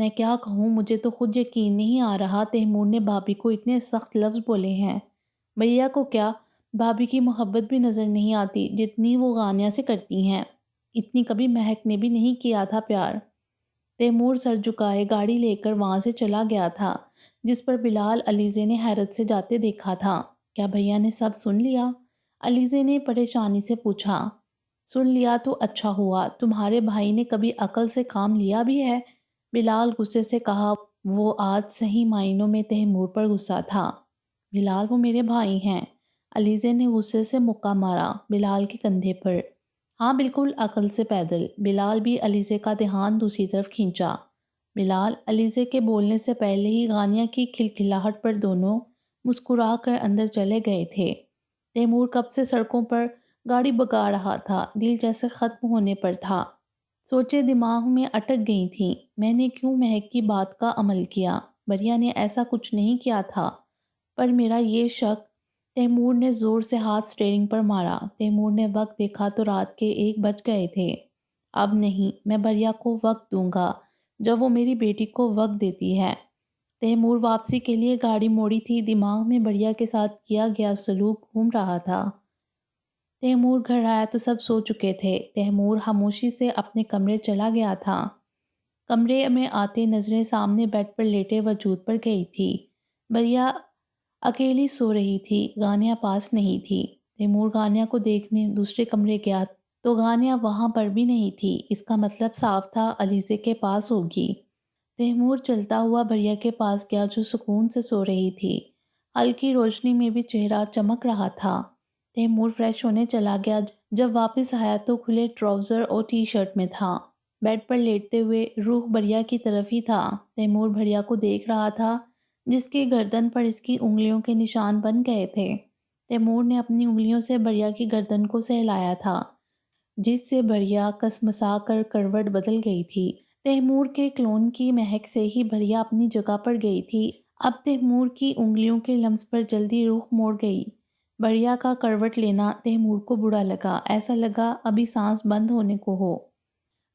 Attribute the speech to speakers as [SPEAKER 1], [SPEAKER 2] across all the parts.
[SPEAKER 1] میں کیا کہوں، مجھے تو خود یقین نہیں آ رہا تیمور نے بھابھی کو اتنے سخت لفظ بولے ہیں۔ بھیا کو کیا بھابھی کی محبت بھی نظر نہیں آتی جتنی وہ غانیہ سے کرتی ہیں، اتنی کبھی مہک نے بھی نہیں کیا تھا پیار۔ تیمور سر جھکائے گاڑی لے کر وہاں سے چلا گیا تھا جس پر بلال علیزے نے حیرت سے جاتے دیکھا تھا۔ کیا بھیا نے سب سن لیا؟ علیزے نے پریشانی سے پوچھا۔ سن لیا تو اچھا ہوا، تمہارے بھائی نے کبھی عقل سے کام لیا بھی ہے؟ بلال غصے سے کہا۔ وہ آج صحیح معنوں میں تیمور پر غصہ تھا۔ بلال، وہ میرے بھائی ہیں۔ علیزے نے غصے سے مکہ مارا بلال کے کندھے پر۔ ہاں بالکل عقل سے پیدل۔ بلال بھی علیزے کا دھیان دوسری طرف کھینچا۔ بلال، علیزے کے بولنے سے پہلے ہی غانیہ کی کھلکھلاہٹ پر دونوں مسکرا کر اندر چلے گئے تھے۔ تیمور کب سے سڑکوں پر گاڑی بگا رہا تھا، دل جیسے ختم ہونے پر تھا۔ سوچیں دماغ میں اٹک گئی تھیں، میں نے کیوں مہک کی بات کا عمل کیا؟ بھیا نے ایسا کچھ نہیں کیا تھا، پر میرا یہ شک۔ تیمور نے زور سے ہاتھ اسٹیئرنگ پر مارا۔ تیمور نے وقت دیکھا تو رات کے 1 بج گئے تھے۔ اب نہیں، میں بھیا کو وقت دوں گا جب وہ میری بیٹی کو وقت دیتی ہے۔ تیمور واپسی کے لیے گاڑی موڑی تھی، دماغ میں بھیا کے ساتھ کیا گیا سلوک گھوم رہا تھا۔ تیمور گھر آیا تو سب سو چکے تھے۔ تیمور خاموشی سے اپنے کمرے چلا گیا تھا۔ کمرے میں آتے نظریں سامنے بیڈ پر لیٹے وجود پر گئی تھی۔ بھیا اکیلی سو رہی تھی، غانیہ پاس نہیں تھی۔ تیمور غانیہ کو دیکھنے دوسرے کمرے گیا تو غانیہ وہاں پر بھی نہیں تھی، اس کا مطلب صاف تھا علیزے کے پاس ہوگی۔ تیمور چلتا ہوا بھیا کے پاس گیا جو سکون سے سو رہی تھی، ہلکی روشنی میں بھی چہرہ چمک رہا تھا۔ تیمور فریش ہونے چلا گیا، جب واپس آیا تو کھلے ٹراؤزر اور ٹی شرٹ میں تھا، بیڈ پر لیٹتے ہوئے رخ بھیا کی طرف ہی تھا۔ تیمور بھیا کو دیکھ رہا تھا جس کی گردن پر اس کی انگلیوں کے نشان بن گئے تھے۔ تیمور نے اپنی انگلیوں سے بھیا کی گردن کو سہلایا تھا جس سے بھیا کسمسا کر کروٹ بدل گئی تھی۔ تیمور کے کلون کی مہک سے ہی بھیا اپنی جگہ پر گئی تھی۔ اب تیمور کی انگلیوں کے لمس پر جلدی رخ موڑ گئی۔ بھیا کا کروٹ لینا تیمور کو برا لگا، ایسا لگا ابھی سانس بند ہونے کو ہو۔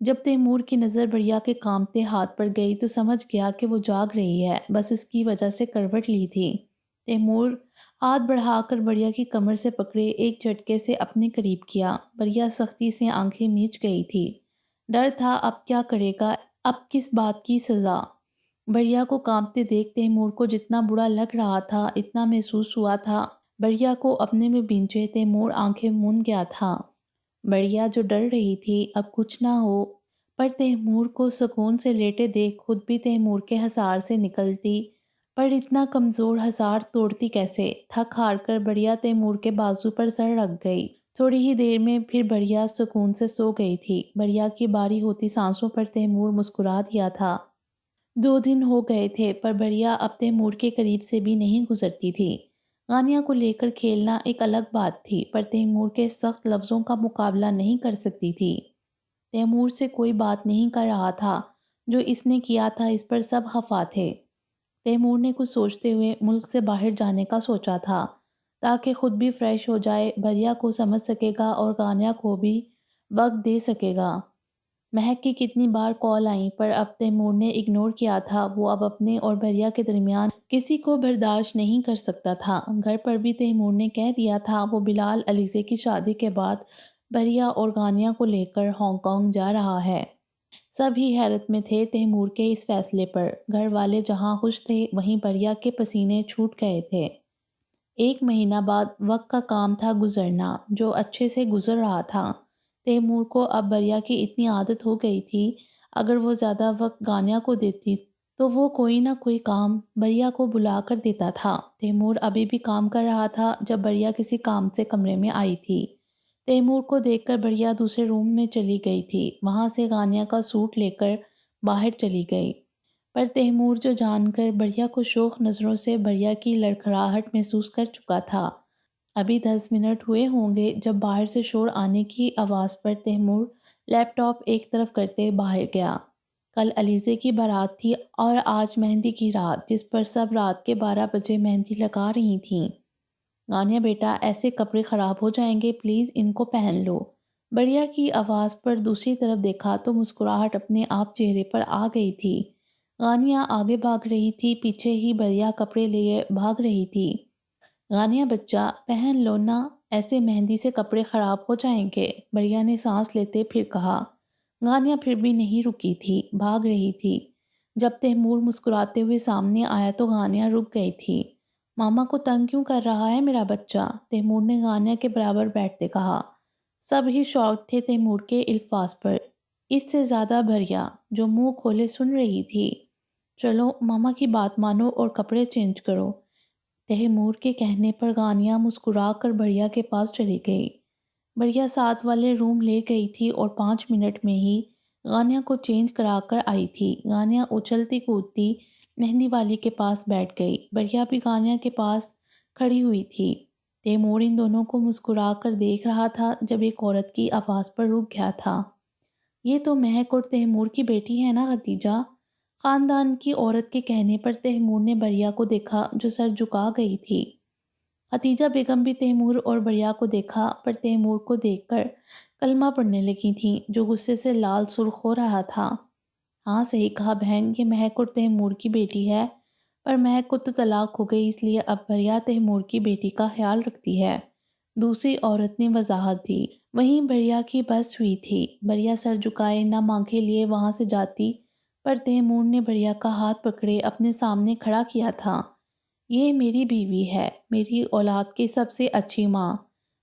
[SPEAKER 1] جب تیمور کی نظر بھیا کے کانپتے ہاتھ پر گئی تو سمجھ گیا کہ وہ جاگ رہی ہے، بس اس کی وجہ سے کروٹ لی تھی۔ تیمور ہاتھ بڑھا کر بھیا کی کمر سے پکڑے ایک جھٹکے سے اپنے قریب کیا۔ بھیا سختی سے آنکھیں میچ گئی تھی، ڈر تھا اب کیا کرے گا، اب کس بات کی سزا۔ بھیا کو کانپتے دیکھ تیمور کو جتنا برا لگ رہا تھا اتنا محسوس ہوا تھا بھیا کو اپنے میں بھینچے تیمور آنکھیں موند گیا تھا۔ بھیا جو ڈر رہی تھی اب کچھ نہ ہو، پر تیمور کو سکون سے لیٹے دیکھ خود بھی تیمور کے حصار سے نکلتی، پر اتنا کمزور حصار توڑتی کیسے؟ تھک ہار کر بھیا تیمور کے بازو پر سر رکھ گئی۔ تھوڑی ہی دیر میں پھر بھیا سکون سے سو گئی تھی۔ بھیا کی باری ہوتی سانسوں پر تیمور مسکرا دیا تھا۔ 2 دن ہو گئے تھے پر بھیا اب تیمور کے قریب سے بھی نہیں گزرتی تھی۔ غانیہ کو لے کر کھیلنا ایک الگ بات تھی، پر تیمور کے سخت لفظوں کا مقابلہ نہیں کر سکتی تھی۔ تیمور سے کوئی بات نہیں کر رہا تھا، جو اس نے کیا تھا اس پر سب خفا تھے۔ تیمور نے کچھ سوچتے ہوئے ملک سے باہر جانے کا سوچا تھا تاکہ خود بھی فریش ہو جائے، بھیا کو سمجھ سکے گا اور غانیہ کو بھی وقت دے سکے گا۔ مہک کی کتنی بار کال آئیں پر اب تیمور نے اگنور کیا تھا، وہ اب اپنے اور بھیا کے درمیان کسی کو برداشت نہیں کر سکتا تھا۔ گھر پر بھی تیمور نے کہہ دیا تھا وہ بلال علیزے کی شادی کے بعد بھیا اور غانیہ کو لے کر ہانگ کانگ جا رہا ہے۔ سب ہی حیرت میں تھے تیمور کے اس فیصلے پر۔ گھر والے جہاں خوش تھے وہیں بھیا کے پسینے چھوٹ گئے تھے۔ 1 مہینہ بعد وقت کا کام تھا گزرنا، جو اچھے سے گزر رہا تھا۔ تیمور کو اب بھیا کی اتنی عادت ہو گئی تھی، اگر وہ زیادہ وقت غانیہ کو دیتی تو وہ کوئی نہ کوئی کام بھیا کو بلا کر دیتا تھا۔ تیمور ابھی بھی کام کر رہا تھا جب بھیا کسی کام سے کمرے میں آئی تھی۔ تیمور کو دیکھ کر بھیا دوسرے روم میں چلی گئی تھی، وہاں سے غانیہ کا سوٹ لے کر باہر چلی گئی، پر تیمور جو جان کر بھیا کو شوق نظروں سے بھیا کی لڑکھڑاہٹ محسوس کر چکا تھا۔ ابھی 10 منٹ ہوئے ہوں گے جب باہر سے شور آنے کی آواز پر تیمور لیپ ٹاپ ایک طرف کرتے باہر گیا۔ کل علیزے کی بارات تھی اور آج مہندی کی رات، جس پر سب رات کے 12 بجے مہندی لگا رہی تھیں۔ غانیہ بیٹا، ایسے کپڑے خراب ہو جائیں گے، پلیز ان کو پہن لو۔ بھیا کی آواز پر دوسری طرف دیکھا تو مسکراہٹ اپنے آپ چہرے پر آ گئی تھی۔ غانیہ آگے بھاگ رہی تھی، پیچھے ہی بریا کپڑے لیے بھاگ رہی تھی۔ غانیہ بچہ پہن لو نا، ایسے مہندی سے کپڑے خراب ہو جائیں گے، بریا نے سانس لیتے پھر کہا۔ غانیہ پھر بھی نہیں رکی تھی، بھاگ رہی تھی۔ جب تیمور مسکراتے ہوئے سامنے آیا تو غانیہ رک گئی تھی۔ ماما کو تنگ کیوں کر رہا ہے میرا بچہ؟ تیمور نے غانیہ کے برابر بیٹھتے کہا۔ سب ہی شاک تھے تیمور کے الفاظ پر، اس سے زیادہ بریا جو منہ کھولے سن رہی تھی۔ چلو ماما کی بات مانو اور کپڑے چینج کرو۔ تیمور کے کہنے پر غانیہ مسکرا کر بریا کے پاس چلی گئی۔ بریا ساتھ والے روم لے گئی تھی اور 5 منٹ میں ہی غانیہ کو چینج کرا کر آئی تھی۔ غانیہ اچھلتی کودتی مہندی والی کے پاس بیٹھ گئی۔ بریا بھی غانیہ کے پاس کھڑی ہوئی تھی۔ تیمور ان دونوں کو مسکرا کر دیکھ رہا تھا جب ایک عورت کی آواز پر رک گیا تھا۔ یہ تو مہک اور تیمور کی بیٹی ہے نا خدیجہ؟ خاندان کی عورت کے کہنے پر تیمور نے بریا کو دیکھا جو سر جھکا گئی تھی۔ خدیجہ بیگم بھی تیمور اور بریا کو دیکھا پر تیمور کو دیکھ کر کلمہ پڑھنے لگی تھیں جو غصے سے لال سرخ ہو رہا تھا۔ ہاں صحیح کہا بہن، یہ مہک اور تیمور کی بیٹی ہے، پر مہک کو تو طلاق ہو گئی، اس لیے اب بریا تیمور کی بیٹی کا خیال رکھتی ہے، دوسری عورت نے وضاحت دی۔ وہیں بریا کی بس ہوئی تھی۔ بریا سر جھکائے نہ مانگے لیے وہاں سے جاتی پر تیمور نے بریا کا ہاتھ پکڑے اپنے سامنے کھڑا کیا تھا۔ یہ میری بیوی ہے، میری اولاد کی سب سے اچھی ماں۔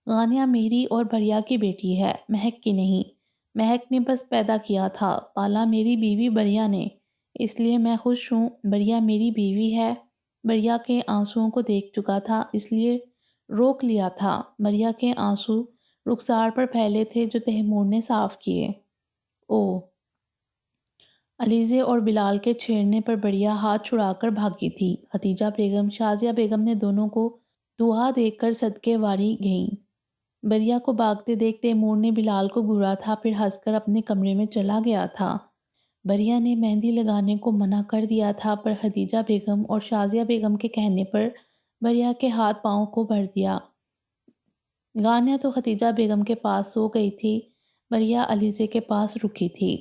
[SPEAKER 1] غانیہ میری اور بریا کی بیٹی ہے، مہک کی نہیں۔ مہک نے بس پیدا کیا تھا، پالا میری بیوی بریا نے، اس لیے میں خوش ہوں۔ بریا میری بیوی ہے۔ بریا کے آنسوؤں کو دیکھ چکا تھا اس لیے روک لیا تھا۔ بریا کے آنسو رخسار پر پھیلے تھے جو تیمور نے صاف کیے۔ او علیزے اور بلال کے چھیڑنے پر بریا ہاتھ چھڑا کر بھاگی تھی۔ خدیجہ بیگم، شازیہ بیگم نے دونوں کو دعا دے کر صدقے واری گئیں۔ بریا کو بھاگتے دیکھ تیمور نے بلال کو گھورا تھا پھر ہنس کر اپنے کمرے میں چلا گیا تھا۔ بریا نے مہندی لگانے کو منع کر دیا تھا پر خدیجہ بیگم اور شازیہ بیگم کے کہنے پر بریا کے ہاتھ پاؤں کو بھر دیا۔ غانیہ تو خدیجہ بیگم کے پاس سو گئی تھی، بریا علیزے کے پاس رکی تھی۔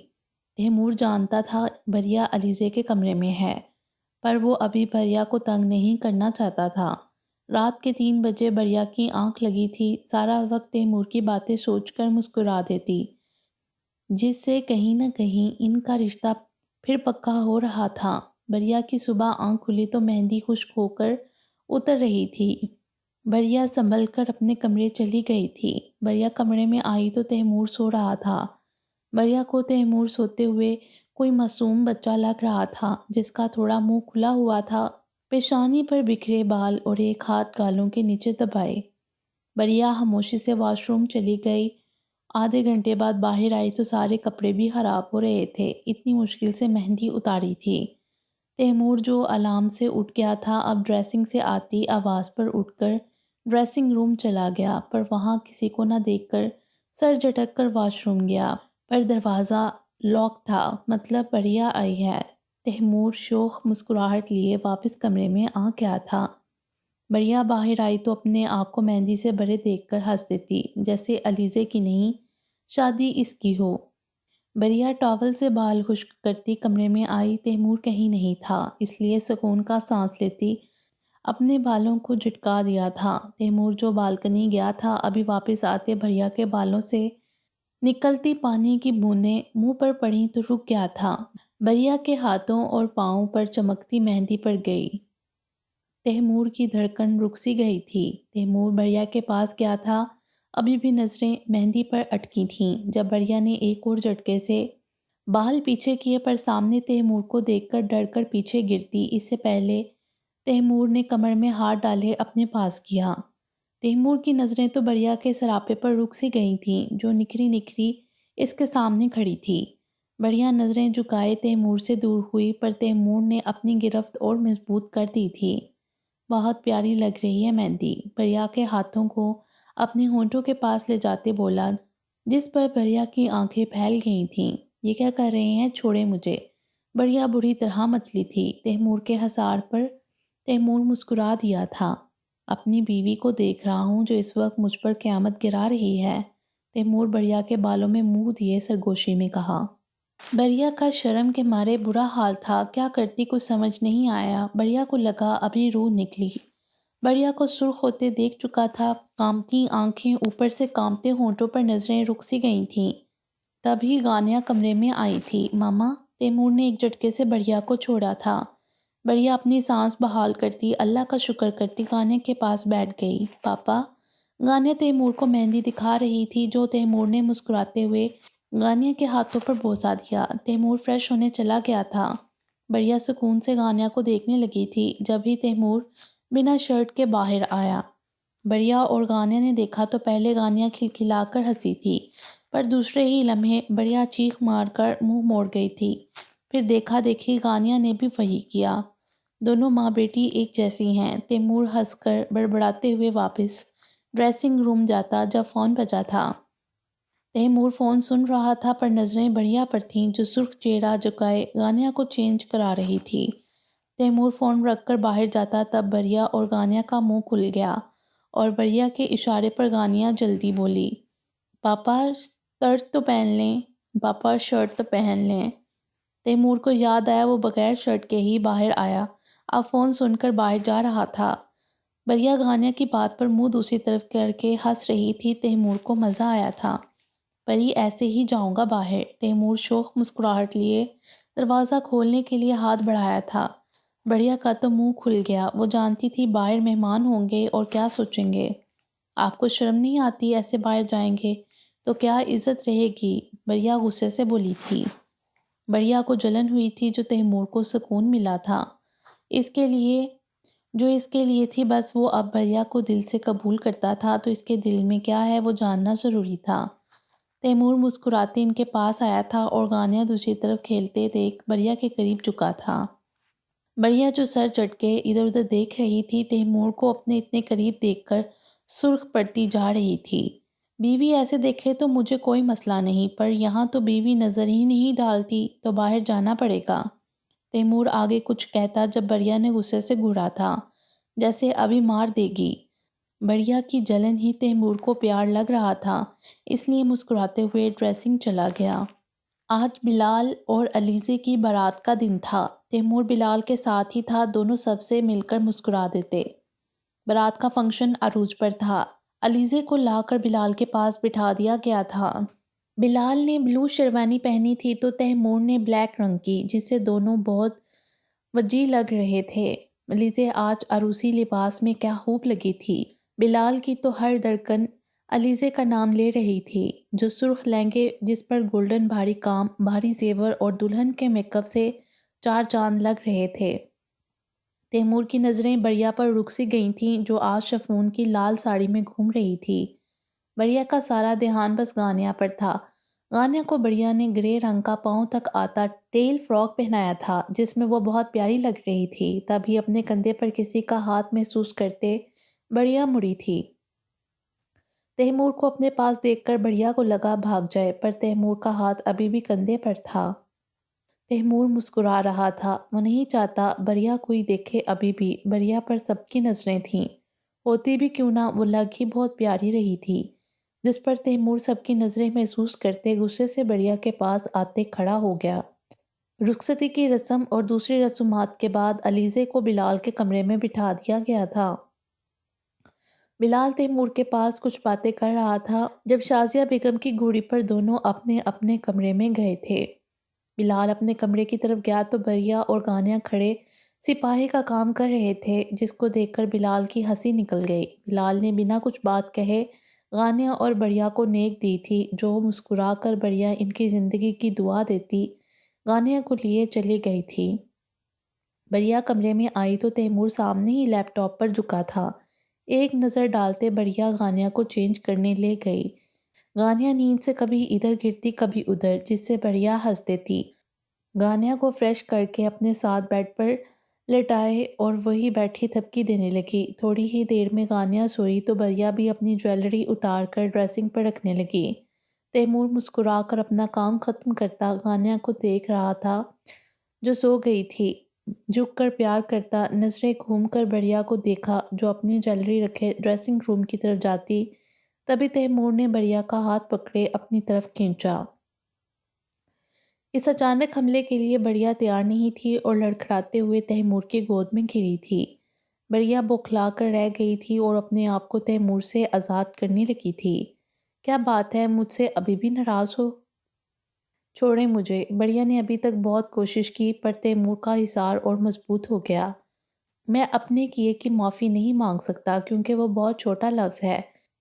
[SPEAKER 1] تیمور جانتا تھا بریا علیزے کے کمرے میں ہے، پر وہ ابھی بریا کو تنگ نہیں کرنا چاہتا تھا۔ رات کے 3 بجے بریا کی آنکھ لگی تھی، سارا وقت تیمور کی باتیں سوچ کر مسکرا دیتی، جس سے کہیں نہ کہیں ان کا رشتہ پھر پکا ہو رہا تھا۔ بریا کی صبح آنکھ کھلی تو مہندی خشک ہو کر اتر رہی تھی۔ بریا سنبھل کر اپنے کمرے چلی گئی تھی۔ بریا کمرے میں آئی تو تیمور سو رہا تھا۔ بریا کو تیمور سوتے ہوئے کوئی معصوم بچہ لگ رہا تھا جس کا تھوڑا منہ کھلا ہوا تھا، پیشانی پر بکھرے بال اور ایک ہاتھ گالوں کے نیچے دبائے۔ بریا خاموشی سے واش روم چلی گئی۔ آدھے گھنٹے بعد باہر آئی تو سارے کپڑے بھی خراب ہو رہے تھے، اتنی مشکل سے مہندی اتاری تھی۔ تیمور جو الارم سے اٹھ گیا تھا اب ڈریسنگ سے آتی آواز پر اٹھ کر ڈریسنگ روم چلا گیا، پر وہاں کسی کو نہ دیکھ کر سر جھٹک کر واش روم گیا، پر دروازہ لاک تھا، مطلب بریا آئی ہے۔ تیمور شوخ مسکراہٹ لیے واپس کمرے میں آ گیا تھا۔ بریا باہر آئی تو اپنے آپ کو مہندی سے بھرے دیکھ کر ہنس دیتی، جیسے علیزے کی نہیں، شادی اس کی ہو۔ بریا ٹاول سے بال خشک کرتی کمرے میں آئی، تیمور کہیں نہیں تھا، اس لیے سکون کا سانس لیتی اپنے بالوں کو جھٹکا دیا تھا۔ تیمور جو بالکنی گیا تھا ابھی واپس آتے بریا کے بالوں سے نکلتی پانی کی بوندیں منہ پر پڑیں تو رک گیا تھا۔ بریا کے ہاتھوں اور پاؤں پر چمکتی مہندی پڑ گئی۔ تیمور کی دھڑکن رک سی گئی تھی۔ تیمور بریا کے پاس گیا تھا، ابھی بھی نظریں مہندی پر اٹکی تھیں جب بریا نے ایک اور جھٹکے سے بال پیچھے کیے پر سامنے تیمور کو دیکھ کر ڈر کر پیچھے گرتی اس سے پہلے تیمور نے کمر میں ہاتھ ڈالے اپنے پاس کیا۔ تیمور کی نظریں تو بریا کے سراپے پر رک سی گئی تھیں جو نکھری نکھری اس کے سامنے کھڑی تھی۔ بریا نظریں جھکائے تیمور سے دور ہوئی پر تیمور نے اپنی گرفت اور مضبوط کر دی تھی۔ بہت پیاری لگ رہی ہے مہندی، بریا کے ہاتھوں کو اپنے ہونٹوں کے پاس لے جاتے بولا، جس پر بریا کی آنکھیں پھیل گئی تھیں۔ یہ کیا کر رہے ہیں، چھوڑے مجھے۔ بریا بری طرح مچلی تھی۔ تیمور کے حصار پر تیمور مسکرا دیا تھا۔ اپنی بیوی کو دیکھ رہا ہوں جو اس وقت مجھ پر قیامت گرا رہی ہے، تیمور بریا کے بالوں میں منہ دیے سرگوشی میں کہا۔ بڑھیا کا شرم کے مارے برا حال تھا، کیا کرتی کچھ سمجھ نہیں آیا۔ بڑھیا کو لگا ابھی روح نکلی۔ بڑھیا کو سرخ ہوتے دیکھ چکا تھا، کانپتی آنکھیں، اوپر سے کانپتے ہونٹوں پر نظریں رک سی گئی تھیں۔ تبھی گانیہ کمرے میں آئی تھی۔ ماما، تیمور نے ایک جھٹکے سے بڑھیا کو چھوڑا تھا۔ بڑھیا اپنی سانس بحال کرتی اللہ کا شکر کرتی گانیہ کے پاس بیٹھ گئی۔ پاپا؟ گانیہ تیمور کو مہندی دکھا رہی تھی جو تیمور نے مسکراتے ہوئے گانیہ کے ہاتھوں پر بوسہ دیا۔ تیمور فریش ہونے چلا گیا تھا۔ بڑھیا سکون سے گانیہ کو دیکھنے لگی تھی جب ہی تیمور بنا شرٹ کے باہر آیا۔ بڑھیا اور گانیہ نے دیکھا تو پہلے گانیہ کھلکھلا کر ہنسی تھی، پر دوسرے ہی لمحے بڑھیا چیخ مار کر منہ موڑ گئی تھی۔ پھر دیکھا دیکھی گانیہ نے بھی وہی کیا۔ دونوں ماں بیٹی ایک جیسی ہیں۔ تیمور ہنس کر بڑبڑاتے ہوئے واپس ڈریسنگ روم جاتا جب فون بجا تھا۔ تیمور فون سن رہا تھا پر نظریں بڑھیا پر تھیں جو سرخ چہرہ جھکائے گانیہ کو چینج کرا رہی تھی۔ تیمور فون رکھ کر باہر جاتا تب بڑھیا اور گانیہ کا منہ کھل گیا اور بڑھیا کے اشارے پر گانیہ جلدی بولی، پاپا شرٹ تو پہن لیں، پاپا شرٹ تو پہن لیں۔ تیمور کو یاد آیا وہ بغیر شرٹ کے ہی باہر آیا، اب فون سن کر باہر جا رہا تھا۔ بڑھیا گانیہ کی بات پر منہ دوسری طرف کر کے ہنس رہی تھی۔ تیمور کو مزہ آیا تھا۔ پری ایسے ہی جاؤں گا باہر۔ تیمور شوخ مسکراہٹ لیے دروازہ کھولنے کے لیے ہاتھ بڑھایا تھا۔ بڑھیا کا تو منہ کھل گیا، وہ جانتی تھی باہر مہمان ہوں گے اور کیا سوچیں گے۔ آپ کو شرم نہیں آتی ایسے باہر جائیں گے تو کیا عزت رہے گی؟ بڑھیا غصے سے بولی تھی۔ بڑھیا کو جلن ہوئی تھی جو تیمور کو سکون ملا تھا اس کے لیے تھی، بس وہ اب بڑھیا کو دل سے قبول کرتا تھا تو اس کے دل میں کیا ہے وہ جاننا ضروری تھا۔ تیمور مسکراتے ان کے پاس آیا تھا اور گانیہ دوسری طرف کھیلتے دیکھ بڑھیا کے قریب جھکا تھا۔ بڑھیا جو سر جھٹکے ادھر ادھر دیکھ رہی تھی، تیمور کو اپنے اتنے قریب دیکھ کر سرخ پڑتی جا رہی تھی۔ بیوی ایسے دیکھے تو مجھے کوئی مسئلہ نہیں، پر یہاں تو بیوی نظر ہی نہیں ڈالتی تو باہر جانا پڑے گا۔ تیمور آگے کچھ کہتا جب بڑھیا نے غصے سے گھورا تھا جیسے ابھی مار دے گی۔ بڑھیا کی جلن ہی تیمور کو پیار لگ رہا تھا، اس لیے مسکراتے ہوئے ڈریسنگ چلا گیا۔ آج بلال اور علیزے کی بارات کا دن تھا۔ تیمور بلال کے ساتھ ہی تھا، دونوں سب سے مل کر مسکرا دیتے۔ بارات کا فنکشن عروج پر تھا۔ علیزے کو لا کر بلال کے پاس بٹھا دیا گیا تھا۔ بلال نے بلو شیروانی پہنی تھی تو تیمور نے بلیک رنگ کی، جس سے دونوں بہت وجیح لگ رہے تھے۔ علیزے آج عروسی لباس میں کیا خوب لگی تھی۔ بلال کی تو ہر دھڑکن علیزے کا نام لے رہی تھی۔ جو سرخ لہنگے جس پر گولڈن بھاری کام، بھاری زیور اور دلہن کے میک اپ سے چار چاند لگ رہے تھے۔ تیمور کی نظریں بڑھیا پر رک سی گئی تھیں جو آج شفون کی لال ساڑی میں گھوم رہی تھی۔ بڑھیا کا سارا دھیان بس گانیہ پر تھا۔ گانیہ کو بڑھیا نے گرے رنگ کا پاؤں تک آتا ٹیل فراک پہنایا تھا جس میں وہ بہت پیاری لگ رہی تھی۔ تبھی اپنے کندھے پر کسی کا ہاتھ محسوس کرتے بڑھیا مڑی تھی۔ تیمور کو اپنے پاس دیکھ کر بڑھیا کو لگا بھاگ جائے، پر تیمور کا ہاتھ ابھی بھی کندھے پر تھا۔ تیمور مسکرا رہا تھا، وہ نہیں چاہتا بڑھیا کوئی دیکھے ابھی بھی۔ بڑھیا پر سب کی نظریں تھیں، ہوتی بھی کیوں نہ، وہ لگ ہی بہت پیاری رہی تھی۔ جس پر تیمور سب کی نظریں محسوس کرتے غصے سے بڑھیا کے پاس آتے کھڑا ہو گیا۔ رخصتی کی رسم اور دوسری رسومات کے بعد علیزے کو بلال کے کمرے میں بٹھا دیا گیا تھا۔ بلال تیمور کے پاس کچھ باتیں کر رہا تھا جب شازیہ بیگم کی گھوڑی پر دونوں اپنے اپنے کمرے میں گئے تھے۔ بلال اپنے کمرے کی طرف گیا تو بڑھیا اور گانیہ کھڑے سپاہی کا کام کر رہے تھے، جس کو دیکھ کر بلال کی ہنسی نکل گئی۔ بلال نے بنا کچھ بات کہے گانیہ اور بڑھیا کو نیک دی تھی جو مسکرا کر بڑھیا ان کی زندگی کی دعا دیتی گانیہ کو لیے چلی گئی تھی۔ بڑھیا کمرے میں آئی تو تیمور سامنے ہی لیپ ٹاپ پر جھکا تھا۔ ایک نظر ڈالتے بڑھیا گانیہ کو چینج کرنے لے گئی۔ گانیہ نیند سے کبھی ادھر گرتی کبھی ادھر، جس سے بڑھیا ہنس دیتی۔ گانیہ کو فریش کر کے اپنے ساتھ بیڈ پر لٹائے اور وہی بیٹھی تھپکی دینے لگی۔ تھوڑی ہی دیر میں گانیہ سوئی تو بڑھیا بھی اپنی جویلری اتار کر ڈریسنگ پر رکھنے لگی۔ تیمور مسکرا کر اپنا کام ختم کرتا گانیہ کو دیکھ رہا تھا جو سو گئی تھی۔ جھک کر پیار کرتا نظریں گھوم کر بڑھیا کو دیکھا جو اپنی جویلری رکھے ڈریسنگ روم کی طرف جاتی۔ تبھی تیمور نے بڑھیا کا ہاتھ پکڑے اپنی طرف کھینچا۔ اس اچانک حملے کے لیے بڑھیا تیار نہیں تھی اور لڑکھڑاتے ہوئے تیمور کی گود میں گری تھی۔ بڑھیا بوکھلا کر رہ گئی تھی اور اپنے آپ کو تیمور سے آزاد کرنے لگی تھی۔ کیا بات ہے، مجھ سے ابھی بھی ناراض ہو؟ چھوڑیں مجھے۔ بڑھیا نے ابھی تک بہت کوشش کی پر تیمور کا حصار اور مضبوط ہو گیا۔ میں اپنے کیے کی معافی نہیں مانگ سکتا کیونکہ وہ بہت چھوٹا لفظ ہے،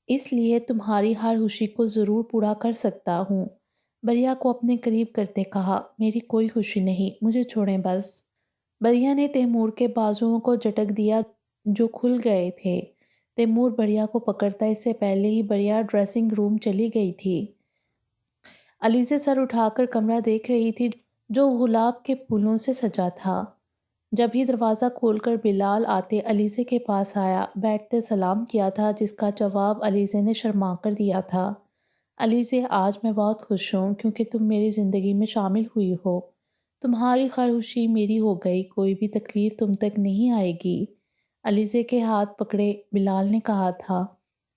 [SPEAKER 1] اس لیے تمہاری ہر خوشی کو ضرور پورا کر سکتا ہوں۔ بڑھیا کو اپنے قریب کرتے کہا، میری کوئی خوشی نہیں، مجھے چھوڑیں بس۔ بڑھیا نے تیمور کے بازوؤں کو جھٹک دیا جو کھل گئے تھے۔ تیمور بڑھیا کو پکڑتا اس سے پہلے ہی بڑھیا ڈریسنگ روم چلی گئی تھی۔ علیزہ سر اٹھا کر کمرہ دیکھ رہی تھی جو گلاب کے پھولوں سے سجا تھا۔ جب ہی دروازہ کھول کر بلال آتے علیزہ کے پاس آیا، بیٹھتے سلام کیا تھا جس کا جواب علیزہ نے شرما کر دیا تھا۔ علیزہ، آج میں بہت خوش ہوں کیونکہ تم میری زندگی میں شامل ہوئی ہو۔ تمہاری ہر خوشی میری ہو گئی، کوئی بھی تکلیف تم تک نہیں آئے گی۔ علیزہ کے ہاتھ پکڑے بلال نے کہا تھا۔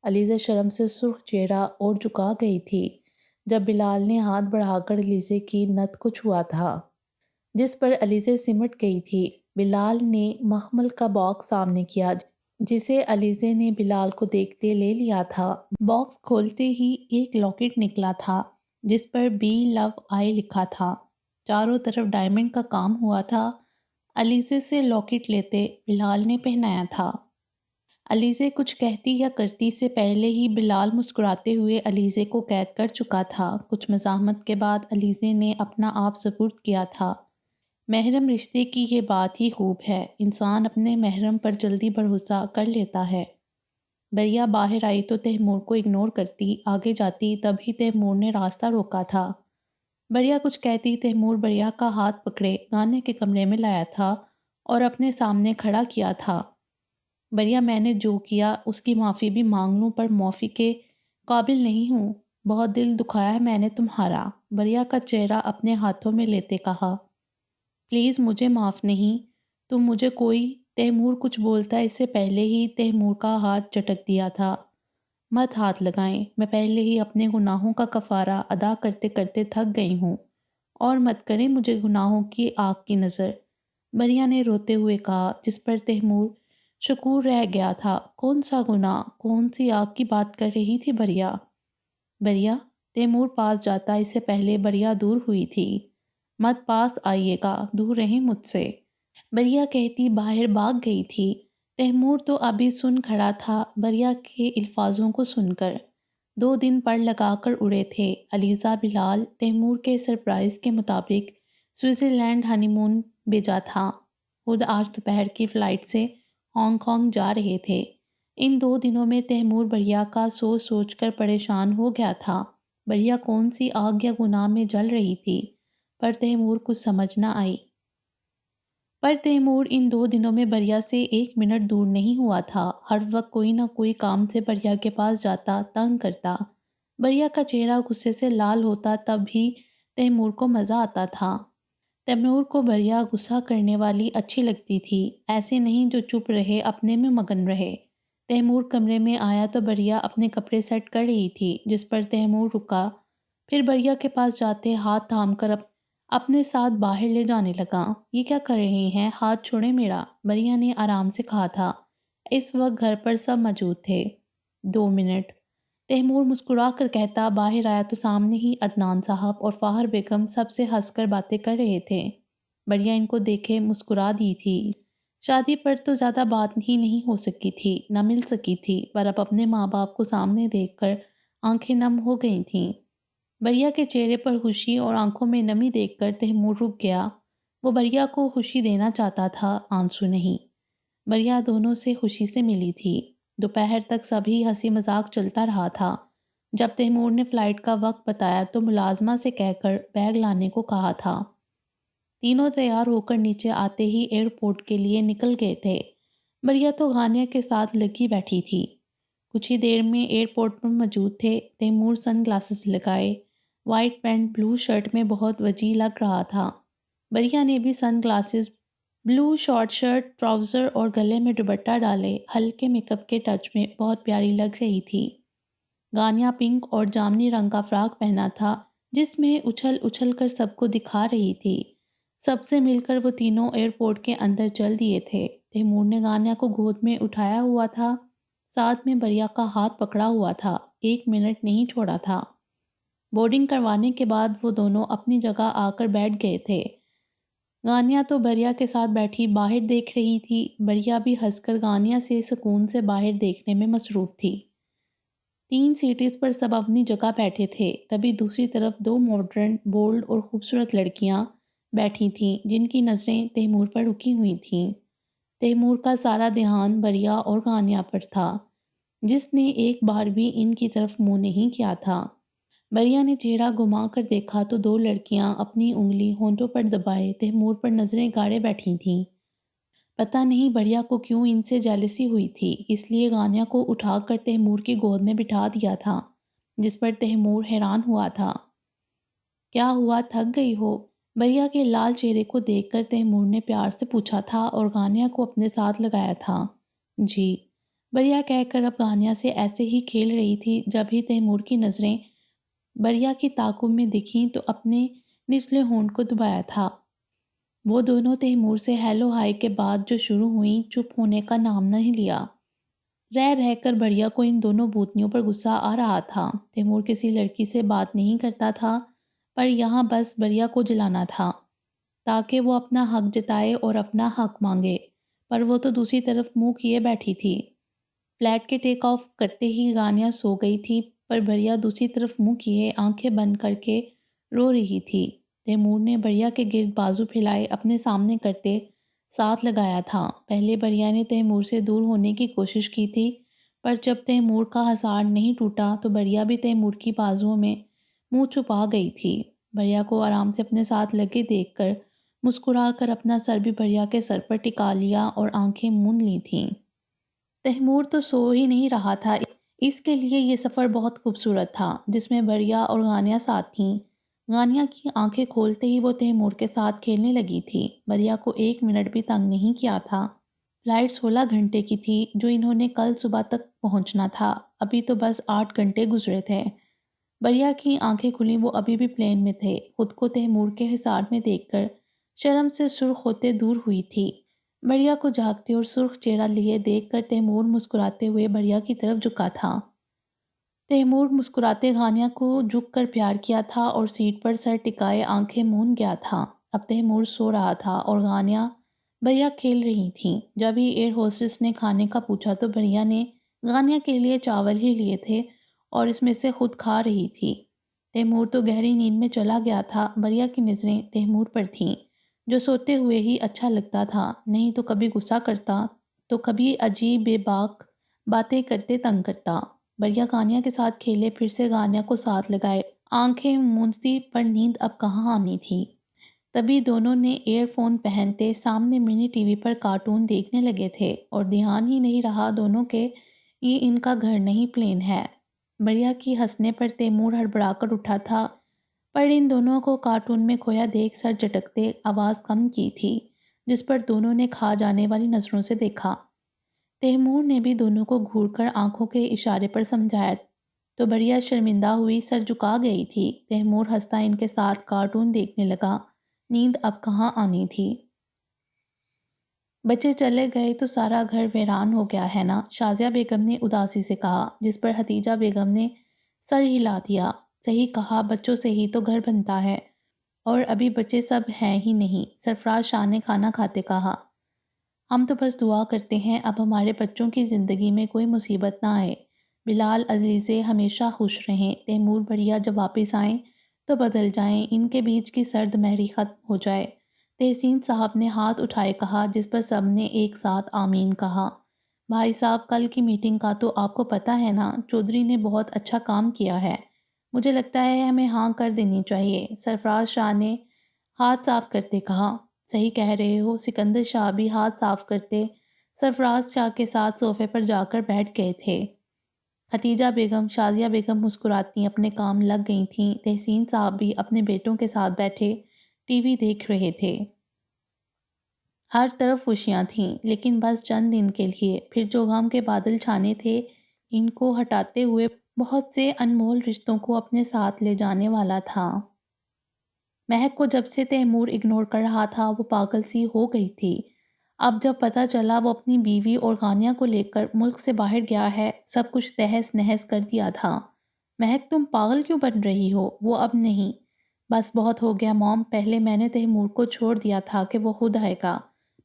[SPEAKER 1] علیزہ شرم سے سرخ چہرہ اور جھکا گئی تھی جب بلال نے ہاتھ بڑھا کر علیزہ کی نت کو چھوا تھا جس پر علیزہ سمٹ گئی تھی۔ بلال نے مخمل کا باکس سامنے کیا جسے علیزہ نے بلال کو دیکھتے لے لیا تھا۔ باکس کھولتے ہی ایک لاکٹ نکلا تھا جس پر بی لو آئی لکھا تھا۔ چاروں طرف ڈائمنڈ کا کام ہوا تھا۔ علیزہ سے لاکٹ لیتے بلال نے پہنایا تھا۔ علیزہ کچھ کہتی یا کرتی سے پہلے ہی بلال مسکراتے ہوئے علیزہ کو قید کر چکا تھا۔ کچھ مزاحمت کے بعد علیزہ نے اپنا آپ سپرد کیا تھا۔ محرم رشتے کی یہ بات ہی خوب ہے، انسان اپنے محرم پر جلدی بھروسہ کر لیتا ہے۔ بڑھیا باہر آئی تو تیمور کو اگنور کرتی آگے جاتی، تبھی تیمور نے راستہ روکا تھا۔ بڑھیا کچھ کہتی، تیمور بڑھیا کا ہاتھ پکڑے گانے کے کمرے میں لایا تھا اور اپنے سامنے کھڑا کیا تھا۔ بڑھیا، میں نے جو کیا اس کی معافی بھی مانگ لوں پر معافی کے قابل نہیں ہوں، بہت دل دکھایا ہے میں نے تمہارا۔ بڑھیا کا چہرہ اپنے ہاتھوں میں لیتے کہا، پلیز مجھے معاف نہیں، تم مجھے کوئی۔ تیمور کچھ بولتا اس سے پہلے ہی تیمور کا ہاتھ جھٹک دیا تھا۔ مت ہاتھ لگائیں، میں پہلے ہی اپنے گناہوں کا کفارہ ادا کرتے کرتے تھک گئی ہوں، اور مت کریں مجھے گناہوں کی آگ کی نظر، بڑھیا نے روتے ہوئے کہا جس پر تیمور شکور رہ گیا تھا۔ کون سا گناہ، کون سی آگ کی بات کر رہی تھی بڑھیا؟ بڑھیا، تیمور پاس جاتا اس سے پہلے بڑھیا دور ہوئی تھی۔ مت پاس آئیے گا، دور رہیں مجھ سے، بڑھیا کہتی باہر بھاگ گئی تھی۔ تیمور تو ابھی سن کھڑا تھا بڑھیا کے الفاظوں کو سن کر۔ 2 دن پڑ لگا کر اڑے تھے علیزہ۔ بلال تیمور کے سرپرائز کے مطابق سوئٹزرلینڈ ہنی مون بھیجا تھا، خود آج دوپہر کی فلائٹ سے ہانگ کانگ جا رہے تھے۔ ان 2 دنوں میں تیمور بڑھیا کا سوچ سوچ کر پریشان ہو گیا تھا۔ بڑھیا کون سی آگ یا گناہ میں جل رہی تھی پر تیمور کچھ سمجھ نہ آئی۔ پر تیمور ان 2 دنوں میں بڑھیا سے 1 منٹ دور نہیں ہوا تھا، ہر وقت کوئی نہ کوئی کام سے بڑھیا کے پاس جاتا، تنگ کرتا۔ بڑھیا کا چہرہ غصے سے لال ہوتا تب بھی تیمور کو مزہ آتا تھا۔ تیمور کو بڑھیا غصہ کرنے والی اچھی لگتی تھی، ایسے نہیں جو چپ رہے اپنے میں مگن رہے۔ تیمور کمرے میں آیا تو بڑھیا اپنے کپڑے سیٹ کر رہی تھی جس پر تیمور رکا، پھر بڑھیا کے پاس جاتے ہاتھ تھام کر اپنے ساتھ باہر لے جانے لگا۔ یہ کیا کر رہے ہیں، ہاتھ چھوڑیں میرا، بڑھیا نے آرام سے کہا تھا۔ اس وقت گھر پر سب موجود تھے۔ 2 منٹ، تیمور مسکرا کر کہتا۔ باہر آیا تو سامنے ہی عدنان صاحب اور فاخر بیگم سب سے ہنس کر باتیں کر رہے تھے۔ بڑھیا ان کو دیکھے مسکرا دی تھی۔ شادی پر تو زیادہ بات ہی نہیں ہو سکی تھی، نہ مل سکی تھی، پر اب اپنے ماں باپ کو سامنے دیکھ کر آنکھیں نم ہو گئی تھیں۔ بڑھیا کے چہرے پر خوشی اور آنکھوں میں نمی دیکھ کر تیمور رک گیا۔ وہ بڑھیا کو خوشی دینا چاہتا تھا، آنسو نہیں۔ بڑھیا دونوں سے خوشی سے ملی تھی۔ دوپہر تک سبھی ہنسی مذاق چلتا رہا تھا۔ جب تیمور نے فلائٹ کا وقت بتایا تو ملازمہ سے کہہ کر بیگ لانے کو کہا تھا۔ تینوں تیار ہو کر نیچے آتے ہی ایئرپورٹ کے لیے نکل گئے تھے۔ بڑھیا تو غانیہ کے ساتھ لگی بیٹھی تھی۔ کچھ ہی دیر میں ایئرپورٹ پر موجود تھے۔ تیمور سن گلاسز لگائے، وائٹ پینٹ بلو شرٹ میں بہت وجیح لگ رہا تھا۔ بڑھیا نے بھی سن گلاسز، بلو شارٹ شرٹ، ٹراؤزر اور گلے میں دوپٹہ ڈالے، ہلکے میک اپ کے ٹچ میں بہت پیاری لگ رہی تھی۔ غانیہ پنک اور جامنی رنگ کا فراک پہنا تھا جس میں اچھل اچھل کر سب کو دکھا رہی تھی۔ سب سے مل کر وہ تینوں ایئرپورٹ کے اندر چل دیے تھے۔ تیمور نے گانیہ کو گود میں اٹھایا ہوا تھا، ساتھ میں بریا کا ہاتھ پکڑا ہوا تھا، 1 منٹ نہیں چھوڑا تھا۔ بورڈنگ کروانے کے بعد وہ دونوں اپنی جگہ آ کر بیٹھ گئے تھے۔ گانیہ تو بریا کے ساتھ بیٹھی باہر دیکھ رہی تھی، بریا بھی ہنس کر گانیہ سے سکون سے باہر دیکھنے میں مصروف تھی۔ 3 سیٹز پر سب اپنی جگہ بیٹھے تھے، تبھی دوسری طرف 2 ماڈرن، بولڈ اور خوبصورت لڑکیاں بیٹھی تھیں جن کی نظریں تیمور پر رکی ہوئی تھیں۔ تیمور کا سارا دھیان بریا اور گانیہ پر تھا، جس نے ایک بار بھی ان کی طرف منہ نہیں کیا تھا۔ بریا نے چہرہ گھما کر دیکھا تو 2 لڑکیاں اپنی انگلی ہونٹوں پر دبائے تیمور پر نظریں گاڑے بیٹھی تھیں۔ پتہ نہیں بریا کو کیوں ان سے جیلسی ہوئی تھی، اس لیے گانیہ کو اٹھا کر تیمور کی گود میں بٹھا دیا تھا، جس پر تیمور حیران ہوا تھا۔ کیا ہوا، تھک گئی ہو؟ بریا کے لال چہرے کو دیکھ کر تیمور نے پیار سے پوچھا تھا اور گانیہ کو اپنے ساتھ لگایا تھا۔ جی، بریا کہہ کر اب گانیہ سے ایسے ہی کھیل رہی تھی جب ہی تیمور کی نظریں بریا کی تعاقب میں دکھیں تو اپنے نچلے ہونٹ کو دبایا تھا۔ وہ دونوں تیمور سے ہیلو ہائی کے بعد جو شروع ہوئیں چپ ہونے کا نام نہیں لیا۔ رہ رہ کر بریا کو ان دونوں بھوتنیوں پر غصہ آ رہا تھا۔ تیمور کسی لڑکی سے بات نہیں کرتا تھا، پر یہاں بس بریا کو جلانا تھا تاکہ وہ اپنا حق جتائے اور اپنا حق مانگے، پر وہ تو دوسری طرف منہ کیے بیٹھی تھی۔ فلائٹ کے ٹیک آف کرتے ہی گانیہ سو گئی تھی، پر بریا دوسری طرف منہ کیے آنکھیں بند کر کے رو رہی تھی۔ تیمور نے بریا کے گرد بازو پھیلائے اپنے سامنے کرتے ساتھ لگایا تھا۔ پہلے بریا نے تیمور سے دور ہونے کی کوشش کی تھی، پر جب تیمور کا حصار نہیں ٹوٹا تو بریا بھی تیمور کی بازوؤں میں منہ چھپا گئی تھی۔ بریا کو آرام سے اپنے ساتھ لگے دیکھ کر مسکرا کر اپنا سر بھی بریا کے سر پر ٹکا لیا اور آنکھیں موند لی تھیں۔ تیمور تو سو ہی نہیں رہا تھا، اس کے لیے یہ سفر بہت خوبصورت تھا جس میں بریا اور گانیہ ساتھ تھیں۔ گانیہ کی آنکھیں کھولتے ہی وہ تیمور کے ساتھ کھیلنے لگی تھی۔ بریا کو 1 منٹ بھی تنگ نہیں کیا تھا۔ فلائٹ 16 گھنٹے کی تھی جو انہوں نے کل صبح تک پہنچنا تھا، ابھی تو بس 8 گھنٹے گزرے تھے۔ بریا کی آنکھیں کھلیں، وہ ابھی بھی پلین میں تھے، خود کو تیمور کے حصار میں دیکھ کر شرم سے سرخ ہوتے دور ہوئی تھی۔ بریا کو جاگتے اور سرخ چہرہ لیے دیکھ کر تیمور مسکراتے ہوئے بریا کی طرف جھکا تھا۔ تیمور مسکراتے گانیہ کو جھک کر پیار کیا تھا اور سیٹ پر سر ٹکائے آنکھیں موند گیا تھا۔ اب تیمور سو رہا تھا اور گانیہ بریا کھیل رہی تھیں۔ جب ہی ایئر ہوسٹس نے کھانے کا پوچھا تو بریا نے گانیہ کے لیے چاول ہی لیے تھے اور اس میں سے خود کھا رہی تھی۔ تیمور تو گہری نیند میں چلا گیا تھا۔ بریا کی نظریں تیمور پر تھیں، جو سوتے ہوئے ہی اچھا لگتا تھا، نہیں تو کبھی غصہ کرتا تو کبھی عجیب بے باک باتیں کرتے تنگ کرتا۔ بریا گانیہ کے ساتھ کھیلے، پھر سے گانیہ کو ساتھ لگائے، آنکھیں موندتی، پر نیند اب کہاں آنی تھی۔ تبھی دونوں نے ایئر فون پہنتے سامنے منی ٹی وی پر کارٹون دیکھنے لگے تھے اور دھیان ہی نہیں رہا دونوں کے یہ ان کا گھر نہیں پلین ہے۔ بریا کی ہنسنے پر تیمور ہڑبڑا کر اٹھا تھا، پر ان دونوں کو کارٹون میں کھویا دیکھ سر جھٹکتے آواز کم کی تھی، جس پر دونوں نے کھا جانے والی نظروں سے دیکھا۔ تیمور نے بھی دونوں کو گھور کر آنکھوں کے اشارے پر سمجھایا تو بریا شرمندہ ہوئی سر جھکا گئی تھی۔ تیمور ہنستا ان کے ساتھ کارٹون دیکھنے لگا، نیند اب کہاں آنی تھی۔ بچے چلے گئے تو سارا گھر ویران ہو گیا ہے نا، شازیہ بیگم نے اداسی سے کہا، جس پر حتیجہ بیگم نے سر ہلا دیا۔ صحیح کہا، بچوں سے ہی تو گھر بنتا ہے، اور ابھی بچے سب ہیں ہی نہیں، سرفراز شاہ نے کھانا کھاتے کہا۔ ہم تو بس دعا کرتے ہیں اب ہمارے بچوں کی زندگی میں کوئی مصیبت نہ آئے، بلال عزیزے ہمیشہ خوش رہیں، تیمور بریا جب واپس آئیں تو بدل جائیں، ان کے بیچ کی سرد مہری ختم ہو جائے۔ تحسین صاحب نے ہاتھ اٹھائے کہا، جس پر سب نے ایک ساتھ آمین کہا۔ بھائی صاحب، کل کی میٹنگ کا تو آپ کو پتہ ہے نا، چودھری نے بہت اچھا کام کیا ہے، مجھے لگتا ہے ہمیں ہاں کر دینی چاہیے، سرفراز شاہ نے ہاتھ صاف کرتے کہا۔ صحیح کہہ رہے ہو، سکندر شاہ بھی ہاتھ صاف کرتے سرفراز شاہ کے ساتھ صوفے پر جا کر بیٹھ گئے تھے۔ حتیجہ بیگم، شازیہ بیگم مسکراتی اپنے کام لگ گئی تھیں، تحسین صاحب بھی اپنے بیٹوں کے ساتھ بیٹھے ٹی وی دیکھ رہے تھے۔ ہر طرف خوشیاں تھیں، لیکن بس چند دن کے لیے، پھر جو غم کے بادل چھانے تھے ان کو ہٹاتے ہوئے بہت سے انمول رشتوں کو اپنے ساتھ لے جانے والا تھا۔ مہک کو جب سے تیمور اگنور کر رہا تھا وہ پاگل سی ہو گئی تھی۔ اب جب پتہ چلا وہ اپنی بیوی اور غانیہ کو لے کر ملک سے باہر گیا ہے، سب کچھ تہس نہس کر دیا تھا۔ مہک تم پاگل کیوں بن رہی ہو؟ وہ اب نہیں۔ بس بہت ہو گیا موم، پہلے میں نے تیمور کو چھوڑ دیا تھا کہ وہ خود آئے گا،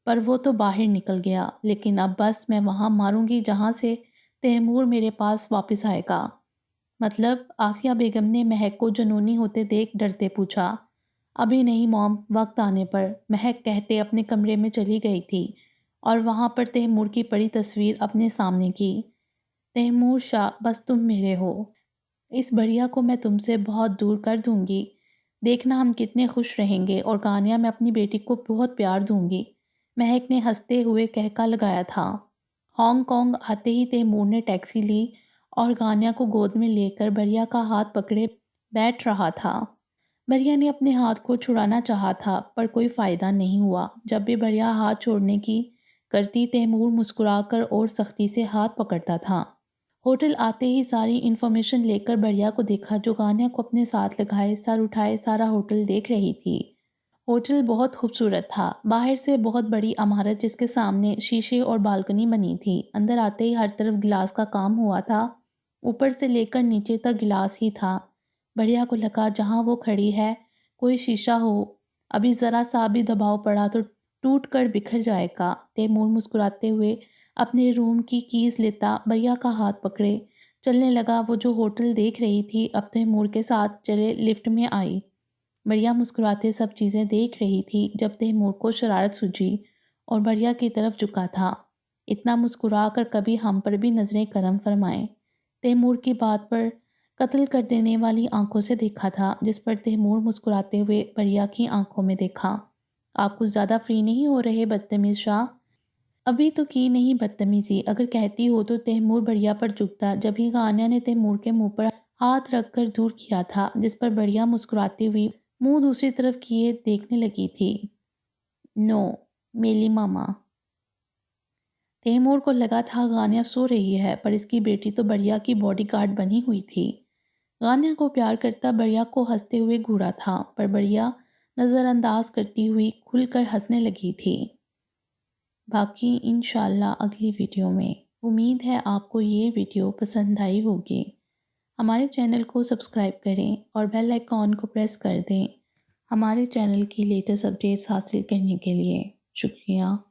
[SPEAKER 1] پر وہ تو باہر نکل گیا، لیکن اب بس میں وہاں ماروں گی جہاں سے تیمور میرے پاس واپس آئے گا۔ مطلب؟ آسیہ بیگم نے مہک کو جنونی ہوتے دیکھ ڈرتے پوچھا۔ ابھی نہیں موم، وقت آنے پر، مہک کہتے اپنے کمرے میں چلی گئی تھی اور وہاں پر تیمور کی پڑی تصویر اپنے سامنے کی۔ تیمور شاہ، بس تم میرے ہو۔ اس بڑھیا کو میں تم سے بہت دور کر دوں گی۔ دیکھنا ہم کتنے خوش رہیں گے، اور غانیہ میں اپنی بیٹی کو بہت پیار دوں گی، مہک نے ہنستے ہوئے کہکا لگایا تھا۔ ہانگ کانگ آتے ہی تیمور نے ٹیکسی لی اور غانیہ کو گود میں لے کر بڑھیا کا ہاتھ پکڑے بیٹھ رہا تھا۔ بڑھیا نے اپنے ہاتھ کو چھڑانا چاہا تھا پر کوئی فائدہ نہیں ہوا۔ جب بھی بڑھیا ہاتھ چھوڑنے کی کرتی تیمور مسکرا کر اور سختی سے ہاتھ پکڑتا تھا۔ ہوٹل آتے ہی ساری انفارمیشن لے کر بڑھیا کو دیکھا جو غانیہ کو اپنے ساتھ لگائے سر اٹھائے سارا ہوٹل دیکھ رہی تھی۔ ہوٹل بہت خوبصورت تھا، باہر سے بہت بڑی عمارت جس کے سامنے شیشے اور بالکنی بنی تھی، اندر آتے ہی ہر طرف گلاس کا کام ہوا تھا، اوپر سے لے کر نیچے تک گلاس ہی تھا۔ بڑھیا کو لگا جہاں وہ کھڑی ہے کوئی شیشہ ہو، ابھی ذرا سا بھی دباؤ پڑا تو ٹوٹ کر بکھر جائے گا۔ تیمور مسکراتے ہوئے اپنے روم کی کیز لیتا بڑھیا کا ہاتھ پکڑے چلنے لگا۔ وہ جو ہوٹل دیکھ رہی تھی اب تیمور کے ساتھ چلے لفٹ میں آئی۔ بڑھیا مسکراتے سب چیزیں دیکھ رہی تھی جب تیمور کو شرارت سوجی اور بڑھیا کی طرف جھکا تھا، اتنا مسکرا کر کبھی ہم پر بھی نظریں کرم فرمائے۔ تیمور کی بات پر قتل کر دینے والی آنکھوں سے دیکھا تھا، جس پر تیمور مسکراتے ہوئے بڑھیا کی آنکھوں میں دیکھا۔ آپ کچھ زیادہ فری نہیں ہو رہے بدتمیز شاہ؟ ابھی تو کی نہیں بدتمیزی، اگر کہتی ہو تو تیمور بڑھیا پر جھکتا، جب ہی غانیہ نے تیمور کے منہ پر ہاتھ رکھ کر دور کیا تھا، جس پر بڑھیا مسکراتی ہوئی منہ دوسری طرف کیے دیکھنے لگی تھی۔ نو، میلی ماما۔ تیمور کو لگا تھا غانیہ سو رہی ہے، پر اس کی بیٹی تو بڑھیا کی باڈی گارڈ بنی ہوئی تھی۔ غانیہ کو پیار کرتا بڑھیا کو ہنستے ہوئے گھورا تھا، پر بڑھیا نظر انداز کرتی ہوئی کھل کر ہنسنے لگی تھی۔ باقی انشاءاللہ اگلی ویڈیو میں۔ امید ہے آپ کو یہ ویڈیو پسند آئی ہوگی۔ ہمارے چینل کو سبسکرائب کریں اور بیل آئیکن کو پریس کر دیں ہمارے چینل کی لیٹسٹ اپڈیٹس حاصل کرنے کے لیے۔ شکریہ۔